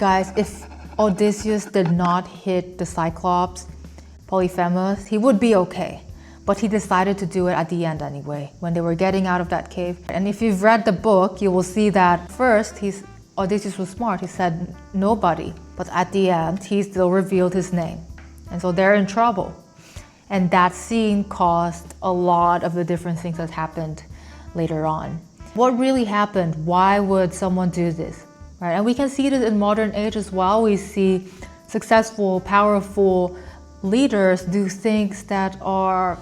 Guys, if Odysseus did not hit the Cyclops, Polyphemus, he would be okay. But he decided to do it at the end anyway, when they were getting out of that cave. And if you've read the book, you will see that first, Odysseus was smart. He said nobody. But at the end, he still revealed his name. And so they're in trouble. And that scene caused a lot of the different things that happened later on. What really happened? Why would someone do this? Right? And we can see this in modern age as well. We see successful, powerful leaders do things that are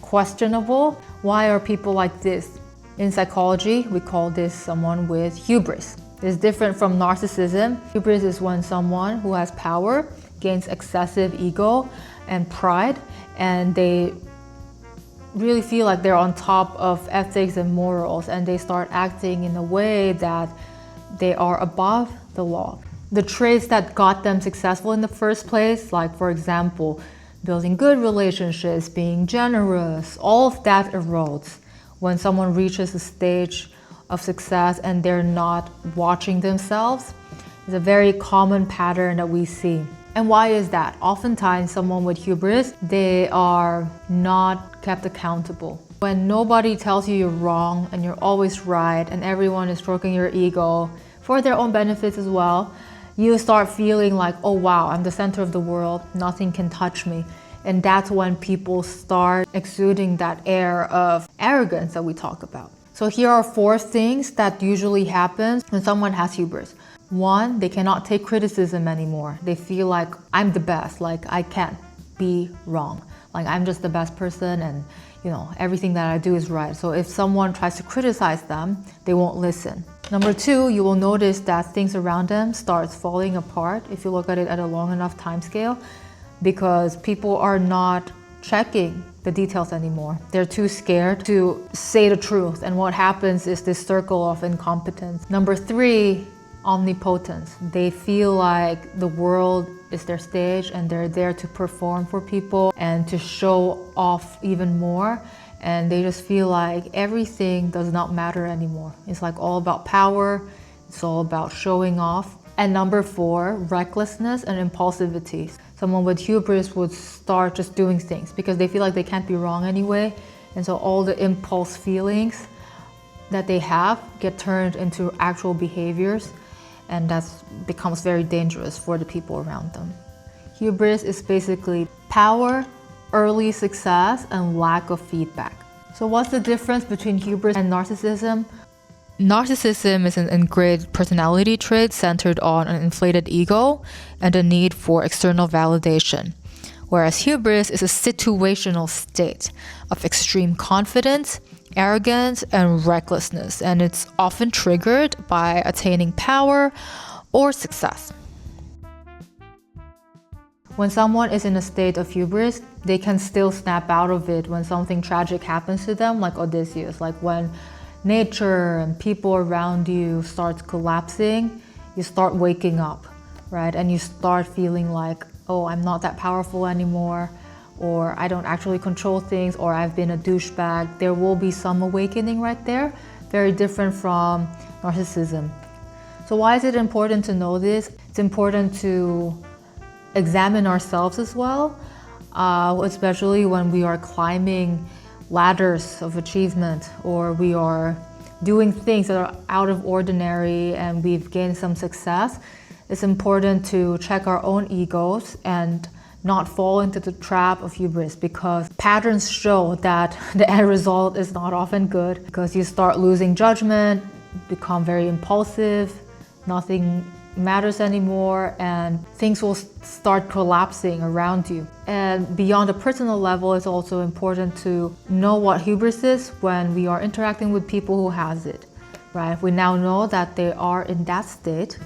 questionable. Why are people like this? In psychology, we call this someone with hubris. It's different from narcissism. Hubris is when someone who has power gains excessive ego and pride, and they really feel like they're on top of ethics and morals, and they start acting in a way that they are above the law. The traits that got them successful in the first place, like for example, building good relationships, being generous, all of that erodes when someone reaches a stage of success and they're not watching themselves. It's a very common pattern that we see. And why is that? Oftentimes, someone with hubris, they are not kept accountable. When nobody tells you you're wrong and you're always right and everyone is stroking your ego for their own benefits as well, you start feeling like, oh wow, I'm the center of the world, nothing can touch me. And that's when people start exuding that air of arrogance that we talk about. So here are 4 things that usually happen when someone has hubris. 1, they cannot take criticism anymore. They feel like I'm the best, like I can't be wrong. Like I'm just the best person and everything that I do is right. So if someone tries to criticize them, they won't listen. Number 2, you will notice that things around them starts falling apart if you look at it at a long enough time scale, because people are not checking the details anymore. They're too scared to say the truth, and what happens is this circle of incompetence. Number 3, omnipotence. They feel like the world is their stage and they're there to perform for people and to show off even more, and they just feel like everything does not matter anymore. It's like all about power, it's all about showing off. And number 4, recklessness and impulsivity. Someone with hubris would start just doing things because they feel like they can't be wrong anyway, and so all the impulse feelings that they have get turned into actual behaviors, and that becomes very dangerous for the people around them. Hubris is basically power, early success, and lack of feedback. So what's the difference between hubris and narcissism? Narcissism is an ingrained personality trait centered on an inflated ego and a need for external validation, whereas hubris is a situational state of extreme confidence, arrogance, and recklessness, and it's often triggered by attaining power or success. When someone is in a state of hubris, they can still snap out of it when something tragic happens to them, like Odysseus. Like when nature and people around you starts collapsing, you start waking up, right? And you start feeling like, oh, I'm not that powerful anymore, or I don't actually control things, or I've been a douchebag. There will be some awakening right there, very different from narcissism. So why is it important to know this? It's important to examine ourselves as well, especially when we are climbing ladders of achievement, or we are doing things that are out of ordinary and we've gained some success. It's important to check our own egos and not fall into the trap of hubris, because patterns show that the end result is not often good, because you start losing judgment, become very impulsive, nothing matters anymore, and things will start collapsing around you. And beyond the personal level, it's also important to know what hubris is when we are interacting with people who has it, right? We now know that they are in that state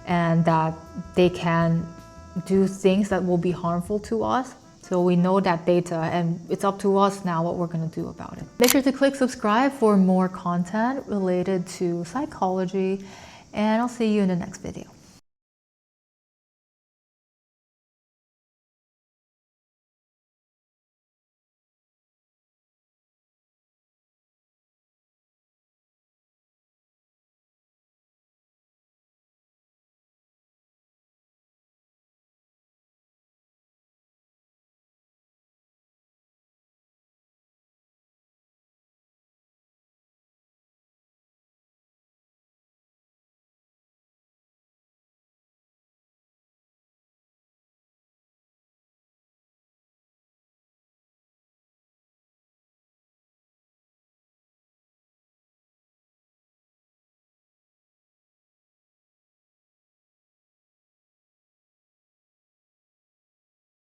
and that they can do things that will be harmful to us. So we know that data, and it's up to us now what we're going to do about it. Make sure to click subscribe for more content related to psychology, and I'll see you in the next video.